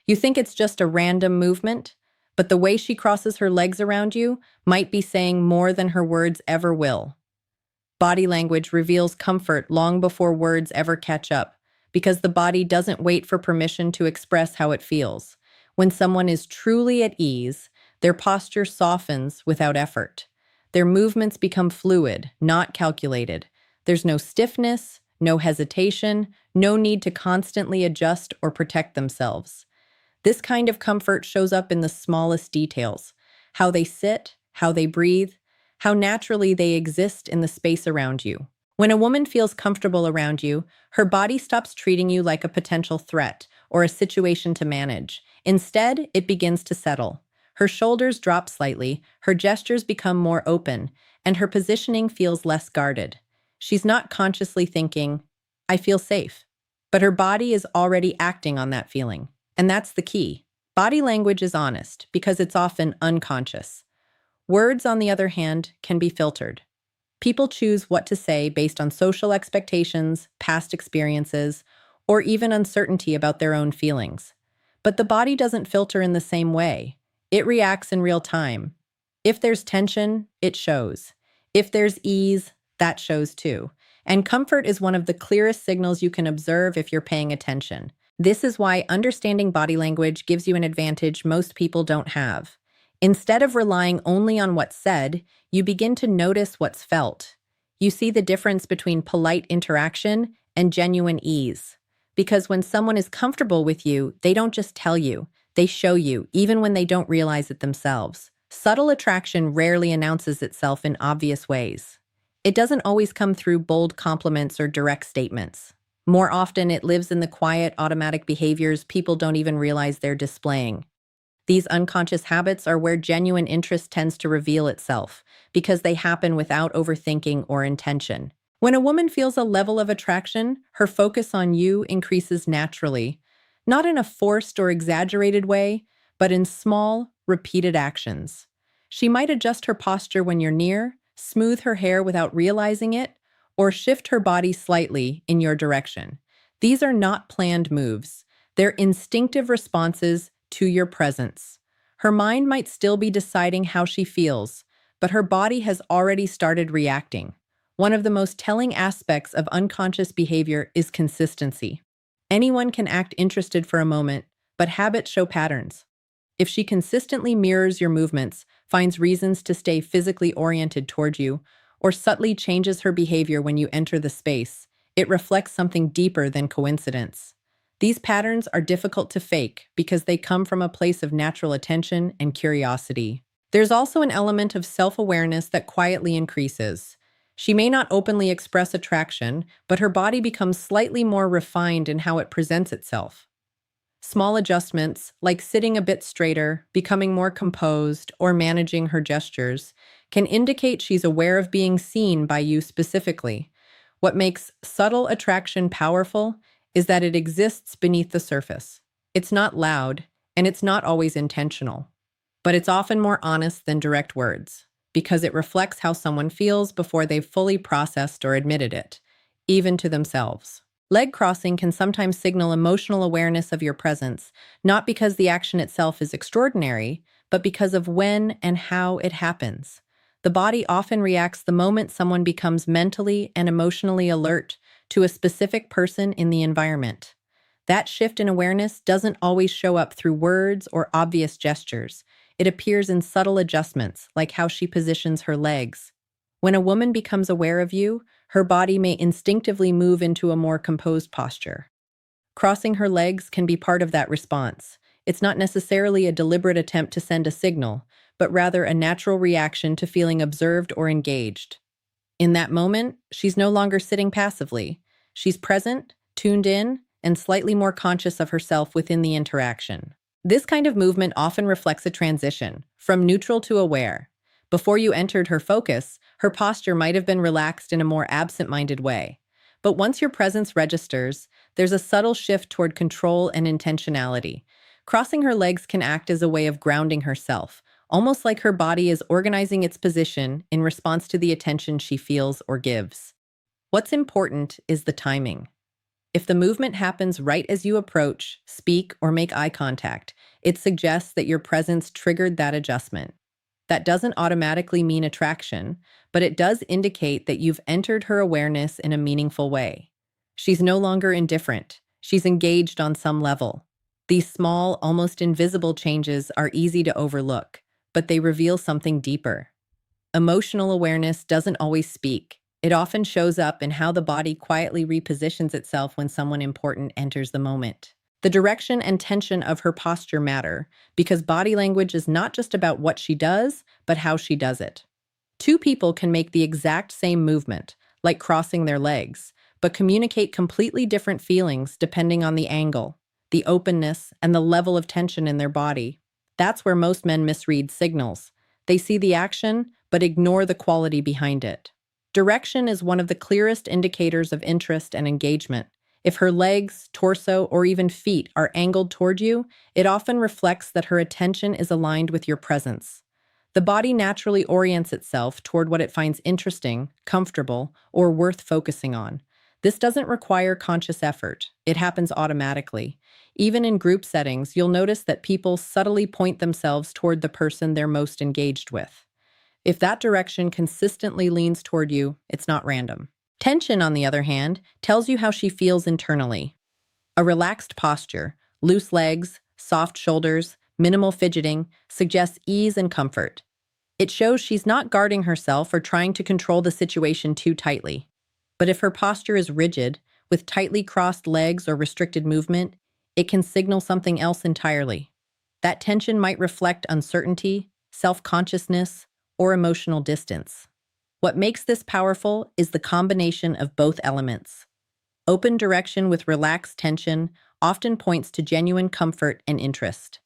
You think it's just a random movement, but the way she crosses her legs around you might be saying more than her words ever will. Body language reveals comfort long before words ever catch up, because the body doesn't wait for permission to express how it feels. When someone is truly at ease, their posture softens without effort. Their movements become fluid, not calculated. There's no stiffness, no hesitation, no need to constantly adjust or protect themselves. This kind of comfort shows up in the smallest details: how they sit, how they breathe, how naturally they exist in the space around you. When a woman feels comfortable around you, her body stops treating you like a potential threat or a situation to manage. Instead, it begins to settle. Her shoulders drop slightly, her gestures become more open, and her positioning feels less guarded. She's not consciously thinking, "I feel safe," but her body is already acting on that feeling. And that's the key. Body language is honest because it's often unconscious. Words, on the other hand, can be filtered. People choose what to say based on social expectations, past experiences, or even uncertainty about their own feelings. But the body doesn't filter in the same way. It reacts in real time. If there's tension, it shows. If there's ease, that shows too. And comfort is one of the clearest signals you can observe if you're paying attention. This is why understanding body language gives you an advantage most people don't have. Instead of relying only on what's said, you begin to notice what's felt. You see the difference between polite interaction and genuine ease. Because when someone is comfortable with you, they don't just tell you, they show you, even when they don't realize it themselves. Subtle attraction rarely announces itself in obvious ways. It doesn't always come through bold compliments or direct statements. More often, it lives in the quiet, automatic behaviors people don't even realize they're displaying. These unconscious habits are where genuine interest tends to reveal itself, because they happen without overthinking or intention. When a woman feels a level of attraction, her focus on you increases naturally, not in a forced or exaggerated way, but in small, repeated actions. She might adjust her posture when you're near, smooth her hair without realizing it, or shift her body slightly in your direction. These are not planned moves. They're instinctive responses to your presence. Her mind might still be deciding how she feels, but her body has already started reacting. One of the most telling aspects of unconscious behavior is consistency. Anyone can act interested for a moment, but habits show patterns. If she consistently mirrors your movements, finds reasons to stay physically oriented toward you, or subtly changes her behavior when you enter the space, it reflects something deeper than coincidence. These patterns are difficult to fake because they come from a place of natural attention and curiosity. There's also an element of self-awareness that quietly increases. She may not openly express attraction, but her body becomes slightly more refined in how it presents itself. Small adjustments, like sitting a bit straighter, becoming more composed, or managing her gestures, can indicate she's aware of being seen by you specifically. What makes subtle attraction powerful is that it exists beneath the surface. It's not loud, and it's not always intentional. But it's often more honest than direct words, because it reflects how someone feels before they've fully processed or admitted it, even to themselves. Leg crossing can sometimes signal emotional awareness of your presence, not because the action itself is extraordinary, but because of when and how it happens. The body often reacts the moment someone becomes mentally and emotionally alert to a specific person in the environment. That shift in awareness doesn't always show up through words or obvious gestures. It appears in subtle adjustments, like how she positions her legs. When a woman becomes aware of you, her body may instinctively move into a more composed posture. Crossing her legs can be part of that response. It's not necessarily a deliberate attempt to send a signal, but rather a natural reaction to feeling observed or engaged. In that moment, she's no longer sitting passively. She's present, tuned in, and slightly more conscious of herself within the interaction. This kind of movement often reflects a transition from neutral to aware. Before you entered her focus, her posture might have been relaxed in a more absent-minded way. But once your presence registers, there's a subtle shift toward control and intentionality. Crossing her legs can act as a way of grounding herself, almost like her body is organizing its position in response to the attention she feels or gives. What's important is the timing. If the movement happens right as you approach, speak, or make eye contact, it suggests that your presence triggered that adjustment. That doesn't automatically mean attraction, but it does indicate that you've entered her awareness in a meaningful way. She's no longer indifferent. She's engaged on some level. These small, almost invisible changes are easy to overlook, but they reveal something deeper. Emotional awareness doesn't always speak. It often shows up in how the body quietly repositions itself when someone important enters the moment. The direction and tension of her posture matter because body language is not just about what she does, but how she does it. Two people can make the exact same movement, like crossing their legs, but communicate completely different feelings depending on the angle, the openness, and the level of tension in their body. That's where most men misread signals. They see the action, but ignore the quality behind it. Direction is one of the clearest indicators of interest and engagement. If her legs, torso, or even feet are angled toward you, it often reflects that her attention is aligned with your presence. The body naturally orients itself toward what it finds interesting, comfortable, or worth focusing on. This doesn't require conscious effort. It happens automatically. Even in group settings, you'll notice that people subtly point themselves toward the person they're most engaged with. If that direction consistently leans toward you, it's not random. Tension, on the other hand, tells you how she feels internally. A relaxed posture, loose legs, soft shoulders, minimal fidgeting suggests ease and comfort. It shows she's not guarding herself or trying to control the situation too tightly. But if her posture is rigid, with tightly crossed legs or restricted movement, it can signal something else entirely. That tension might reflect uncertainty, self-consciousness, or emotional distance. What makes this powerful is the combination of both elements. Open direction with relaxed tension often points to genuine comfort and interest.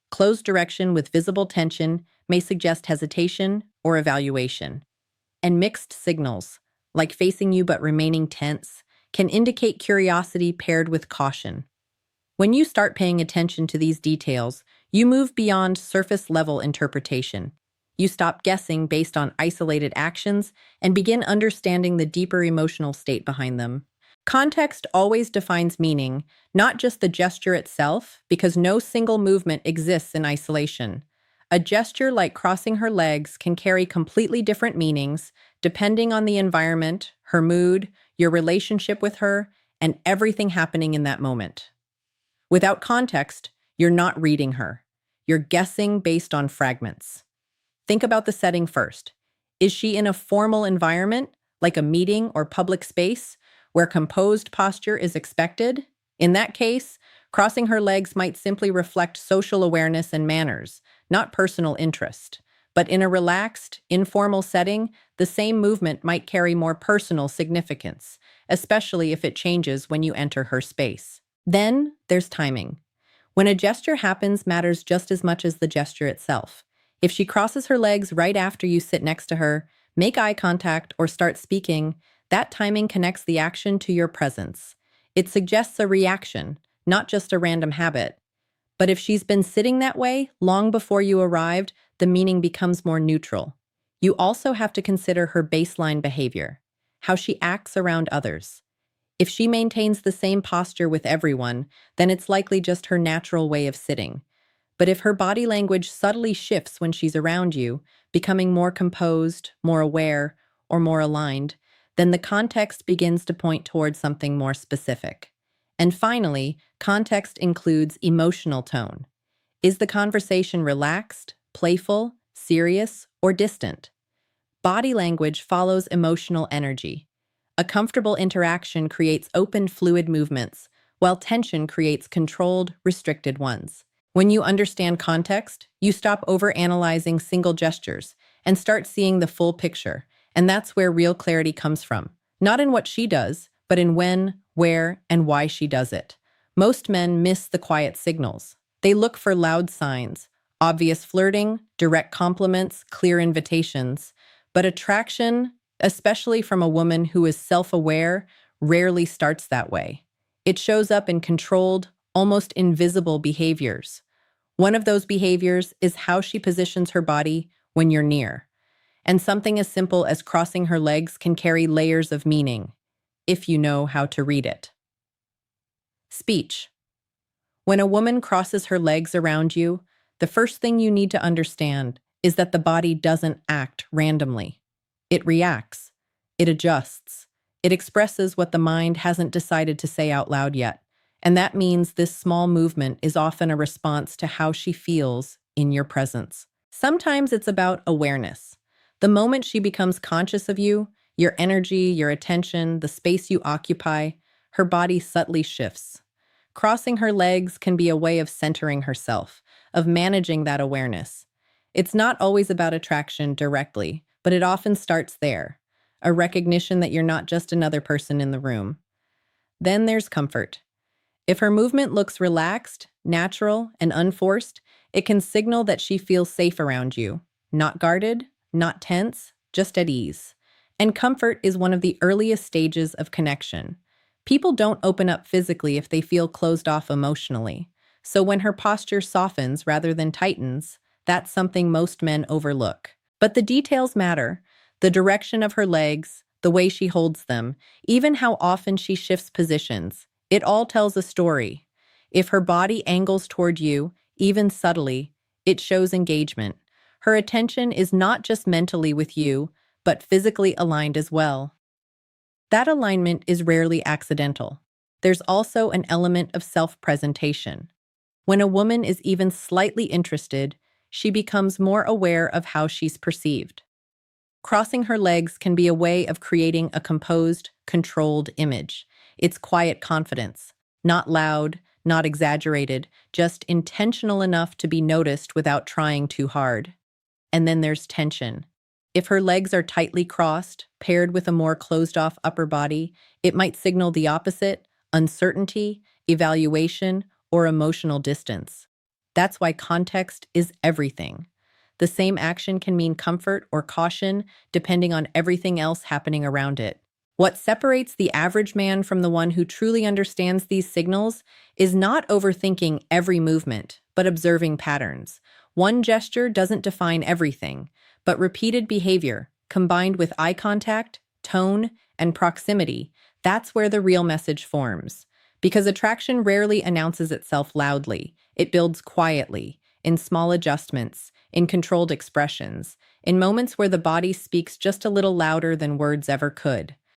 Closed direction with visible tension may suggest hesitation or evaluation. And mixed signals, like facing you but remaining tense, can indicate curiosity paired with caution. When you start paying attention to these details, you move beyond surface-level interpretation. You stop guessing based on isolated actions and begin understanding the deeper emotional state behind them. Context always defines meaning, not just the gesture itself, because no single movement exists in isolation. A gesture like crossing her legs can carry completely different meanings depending on the environment, her mood, your relationship with her, and everything happening in that moment. Without context, you're not reading her. You're guessing based on fragments. Think about the setting first. Is she in a formal environment, like a meeting or public space, where composed posture is expected? In that case, crossing her legs might simply reflect social awareness and manners, not personal interest. But in a relaxed, informal setting, the same movement might carry more personal significance, especially if it changes when you enter her space. Then, there's timing. When a gesture happens matters just as much as the gesture itself. If she crosses her legs right after you sit next to her, make eye contact, or start speaking, that timing connects the action to your presence. It suggests a reaction, not just a random habit. But if she's been sitting that way long before you arrived, the meaning becomes more neutral. You also have to consider her baseline behavior, how she acts around others. If she maintains the same posture with everyone, then it's likely just her natural way of sitting. But if her body language subtly shifts when she's around you, becoming more composed, more aware, or more aligned, then the context begins to point towards something more specific. And finally, context includes emotional tone. Is the conversation relaxed, playful, serious, or distant? Body language follows emotional energy. A comfortable interaction creates open, fluid movements, while tension creates controlled, restricted ones. When you understand context, you stop overanalyzing single gestures and start seeing the full picture, and that's where real clarity comes from. Not in what she does, but in when, where, and why she does it. Most men miss the quiet signals. They look for loud signs, obvious flirting, direct compliments, clear invitations. But attraction, especially from a woman who is self-aware, rarely starts that way. It shows up in controlled, almost invisible behaviors. One of those behaviors is how she positions her body when you're near. And something as simple as crossing her legs can carry layers of meaning, if you know how to read it. Speech. When a woman crosses her legs around you, the first thing you need to understand is that the body doesn't act randomly. It reacts. It adjusts. It expresses what the mind hasn't decided to say out loud yet. And that means this small movement is often a response to how she feels in your presence. Sometimes it's about awareness. The moment she becomes conscious of you, your energy, your attention, the space you occupy, her body subtly shifts. Crossing her legs can be a way of centering herself, of managing that awareness. It's not always about attraction directly, but it often starts there, a recognition that you're not just another person in the room. Then there's comfort. If her movement looks relaxed, natural, and unforced, it can signal that she feels safe around you, not guarded, not tense, just at ease. And comfort is one of the earliest stages of connection. People don't open up physically if they feel closed off emotionally. So when her posture softens rather than tightens, that's something most men overlook. But the details matter. The direction of her legs, the way she holds them, even how often she shifts positions. It all tells a story. If her body angles toward you, even subtly, it shows engagement. Her attention is not just mentally with you, but physically aligned as well. That alignment is rarely accidental. There's also an element of self-presentation. When a woman is even slightly interested, she becomes more aware of how she's perceived. Crossing her legs can be a way of creating a composed, controlled image. It's quiet confidence, not loud, not exaggerated, just intentional enough to be noticed without trying too hard. And then there's tension. If her legs are tightly crossed, paired with a more closed-off upper body, it might signal the opposite: uncertainty, evaluation, or emotional distance. That's why context is everything. The same action can mean comfort or caution, depending on everything else happening around it. What separates the average man from the one who truly understands these signals is not overthinking every movement, but observing patterns. One gesture doesn't define everything, but repeated behavior, combined with eye contact, tone, and proximity, that's where the real message forms. Because attraction rarely announces itself loudly. It builds quietly, in small adjustments, in controlled expressions, in moments where the body speaks just a little louder than words ever could.